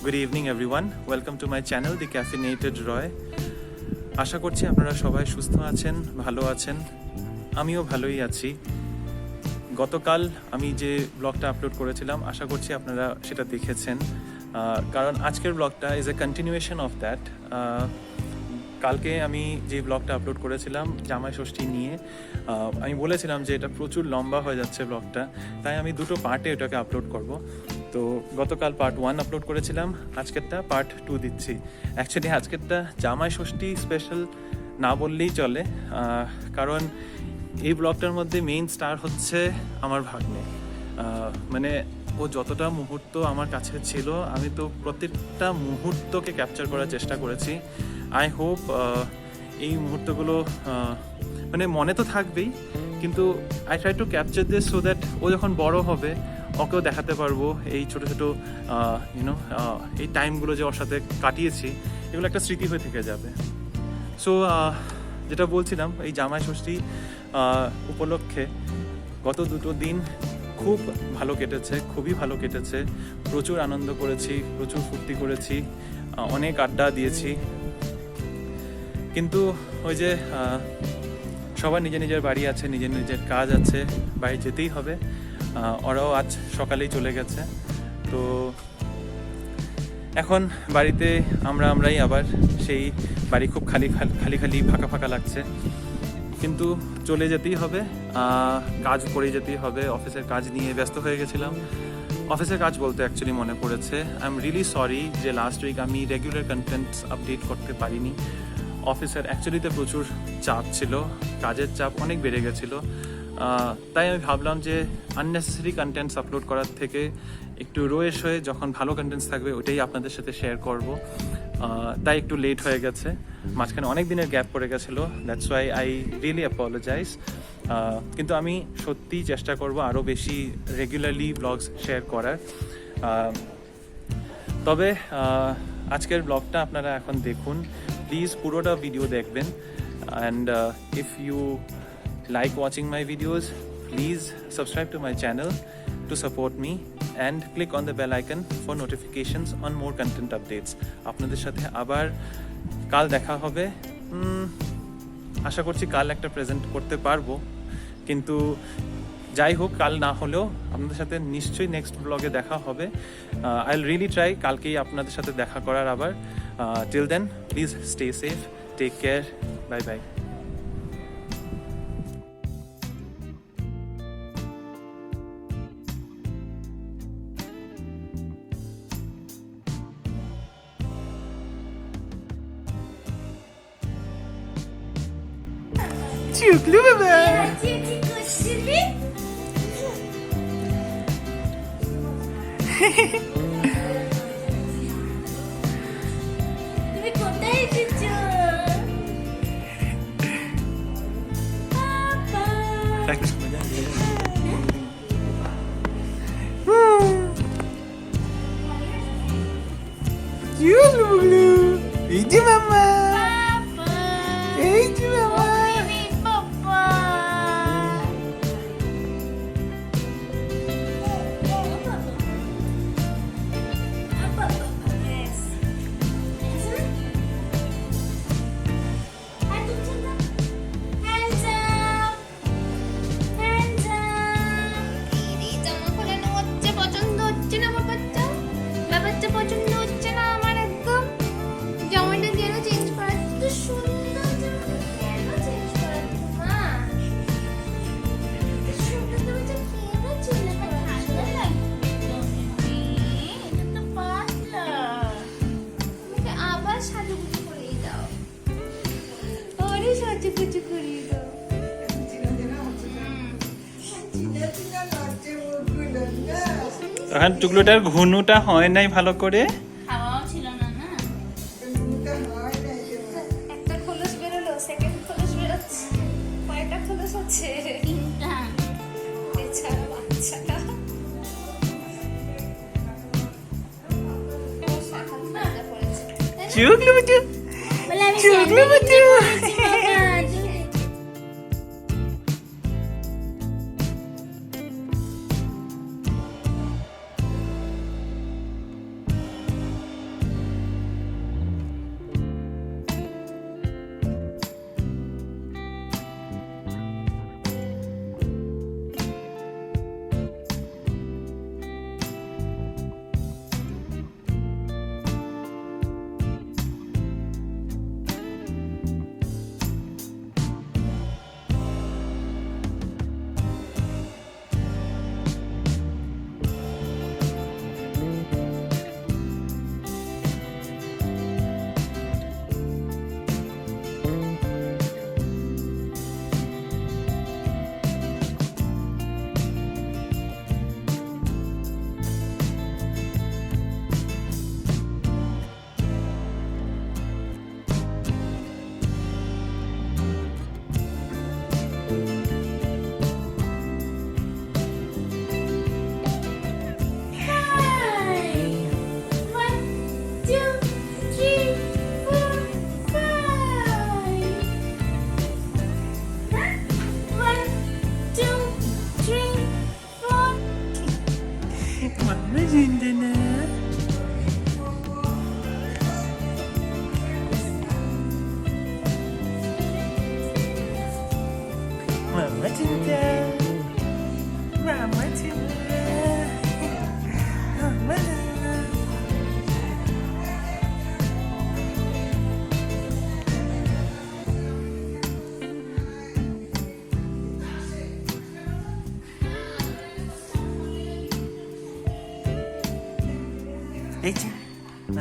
Good evening everyone. Welcome to my channel The Caffeinated Roy. আশা করছি আপনারা সবাই সুস্থ আছেন, ভালো আছেন। আমিও ভালোই আছি। গতকাল আমি যে ব্লগটা আপলোড করেছিলাম আশা করছি আপনারা সেটা দেখেছেন, কারণ আজকের ব্লগটা is a continuation of that. কালকে আমি যে ব্লগটা আপলোড করেছিলাম জামাই ষষ্ঠী নিয়ে, আমি বলেছিলাম যে এটা প্রচুর লম্বা হয়ে যাচ্ছে ব্লগটা, তাই আমি দুটো পার্টে এটাকে আপলোড করব। তো গতকাল পার্ট 1 আপলোড করেছিলাম, আজকেরটা পার্ট 2 দিচ্ছি। অ্যাকচুয়ালি আজকেরটা জামাই ষষ্ঠী স্পেশাল না বললেই চলে, কারণ এই ব্লগটার মধ্যে মেইন স্টার হচ্ছে আমার ভাগ্নে। মানে ও যতটা মুহূর্ত আমার কাছে ছিল আমি তো প্রত্যেকটা মুহূর্তকে ক্যাপচার করার চেষ্টা করেছি। আই হোপ এই মুহূর্তগুলো মানে মনে তো থাকবেই, কিন্তু I try to capture this so that ও যখন বড় হবে ওকেও দেখাতে পারবো এই ছোটো ছোটো এই টাইমগুলো যে ওর সাথে কাটিয়েছি, এগুলো একটা স্মৃতি হয়ে থেকে যাবে। সো যেটা বলছিলাম, এই জামাই ষষ্ঠী উপলক্ষে গত দুটো দিন খুব ভালো কেটেছে, খুবই ভালো কেটেছে। প্রচুর আনন্দ করেছি, প্রচুর ফুর্তি করেছি, অনেক আড্ডা দিয়েছি। কিন্তু ওই যে সবার নিজের নিজের বাড়ি আছে, নিজের নিজের কাজ আছে, বাড়ি যেতেই হবে। ওরাও আজ সকালেই চলে গেছে। তো এখন বাড়িতে আমরাই আবার সেই বাড়ি খুব খালি খালি ফাঁকা ফাঁকা লাগছে, কিন্তু চলে যেতেই হবে, কাজ করে যেতেই হবে। অফিসের কাজ নিয়ে ব্যস্ত হয়ে গেছিলাম। অফিসের কাজ বলতে অ্যাকচুয়ালি মনে পড়েছে, আই এম রিয়েলি সরি যে লাস্ট উইক আমি রেগুলার কন্টেন্টস আপডেট করতে পারিনি। অফিসের অ্যাকচুয়ালিতে প্রচুর চাপ ছিল, কাজের চাপ অনেক বেড়ে গেছিলো। তাই আমি ভাবলাম যে আননেসেসারি কন্টেন্টস আপলোড করার থেকে একটু রোয়েশ হয়ে যখন ভালো কন্টেন্টস থাকবে ওটাই আপনাদের সাথে শেয়ার করব। তাই একটু লেট হয়ে গেছে, মাঝখানে অনেক দিনের গ্যাপ পড়ে গেছিলো। That's why I really apologise. কিন্তু আমি সত্যিই চেষ্টা করব আরও বেশি রেগুলারলি ব্লগস শেয়ার করার। তবে আজকের ব্লগটা আপনারা এখন দেখুন, প্লিজ পুরোটা ভিডিও দেখবেন। And if you like watching my videos, please subscribe to my channel to support me and click on the bell icon for notifications on more content updates. আপনাদের সাথে আবার কাল দেখা হবে। আশা করছি কাল একটা প্রেজেন্ট করতে পারবো, কিন্তু যাই হোক, কাল না হলেও আপনাদের সাথে নিশ্চয়ই নেক্সট ব্লগে দেখা হবে। আই উইল রিয়েলি ট্রাই কালকেই আপনাদের সাথে দেখা করার আবার। Till then please stay safe, take care, bye bye. Çocuklu bebe. তুমি কোথায় এসেছো? Practice করবে না? Çocuklu. İyi mama. İyi mama. পছন্দ হচ্ছে না আমার একদম। জামাটা কেন চেঞ্জ করা? এত সুন্দর জামাটা কেন চেঞ্জ করা মা? এত সুন্দর জামাটা কেন চেঞ্জ করা? ভালো লাগছে। এটা তো পাতলা। আমাকে আবার সাজুগুজু করিয়ে দাও। আরে সাজুগুজু করিয়ে দাও। তখন টুকলোটার ঘুনুটা হয় নাই ভালো করে। খাওয়াও ছিল না না। একটা খোলস বেরোলো, সেকেন্ড খোলস বেরোচ্ছে, কয়টা খোলস আছে? তিনটা। এছাড়া বাচ্চাটা চুগলু বুচু, বলে আমি চুগলু বুচু।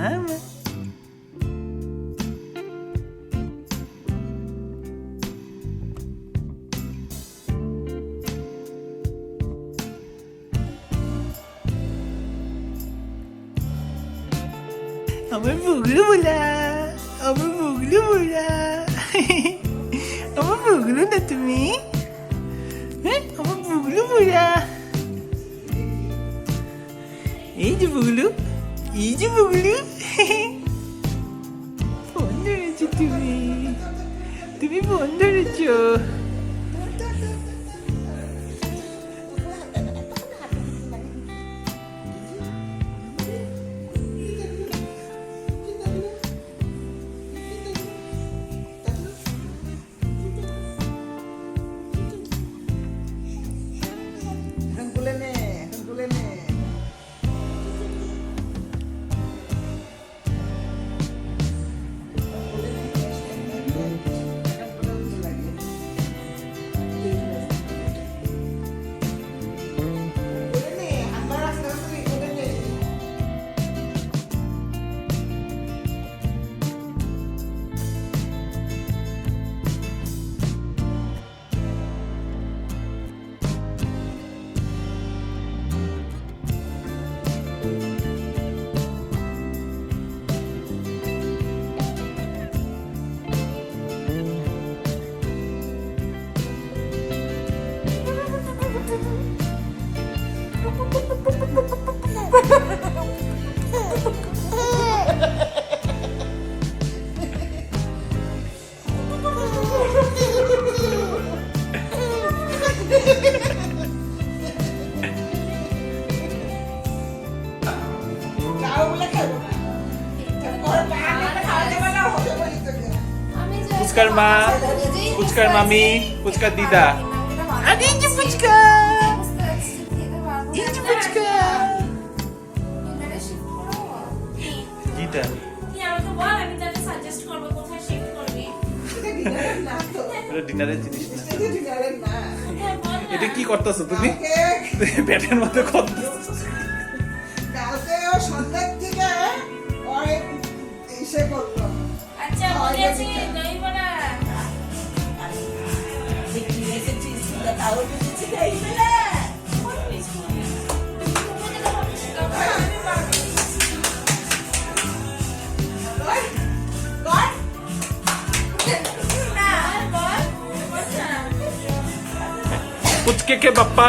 Mama. আমার বুগলু বলা আমার বুগলু বলা আমার বুগলু না তুমি হ্যাঁ আমার বুগলু বলা এই যে বুগলু ফোন ধরেছো তুমি ফোন ধরেছো পুচকার মা পুচকার মামি পুচকার দিদা আরে এই যে পুচকা এই যে পুচকা দিদা এটা ডিনারের জিনিস না এটা কি করতেছো তুমি ব্যাটের মতো করতেছো কালকে ও সন্ধ্যার থেকে ওই এসে করতো আচ্ছা মনে আছে দই বড়া দেখি এসেছিস তাও দিচ্ছি তাই না पुचके के पप्पा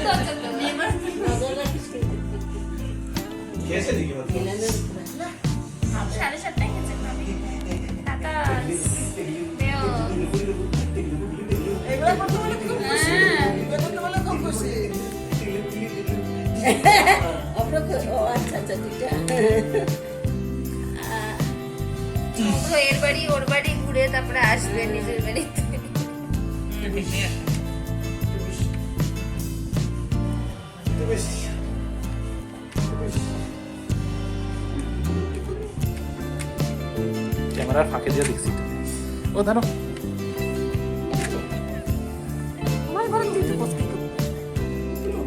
দরজা তো নজর রাখিস কিন্তু। খেয়েছে দেখি মিলানের উপরে। 7:30টায় খেয়েছে আমি টাটা দেও এগুলো করতে বলে খুব খুশি। হ্যাঁ। এগুলো করতে বলে খুব খুশি। আমরা ও আচ্ছা আচ্ছা দুইটা। তো এর বাড়ি ওর বাড়ি ঘুরে তারপরে আসবে নিজের বাড়িতে ক্যামেরার ফাঁকে দিয়ে দেখছি ও ধরো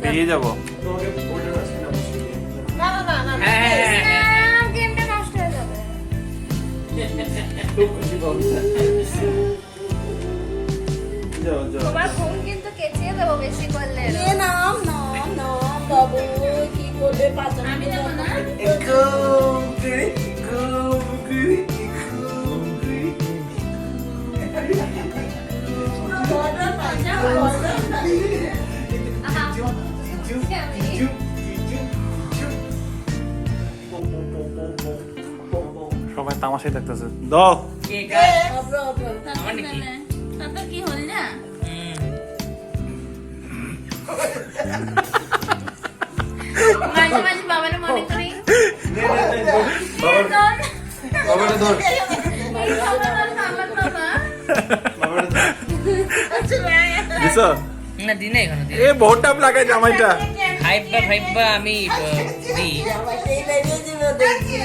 বেরিয়ে যাবো না না না না। গেমটা নষ্ট হয়ে যাবে তোমার ঘুম কিন্তু কেচিয়ে দেবো বেশি করলে এ নাম নাম নাম বাবু কি করবে পাতা আমি যাবো না আহা কেমন সবাই তামাশাই দেখতেছে দাও তাতে কি হল না মাঝে মাঝে বাবার মনে করি বাবাটা ধর দিছো না দিনে এখনো দিই এ বহুত টাপ লাগাই জামাইটা ফাইভ বা আমি দিই জামাইটাই লাগিয়ে দিব দেখছি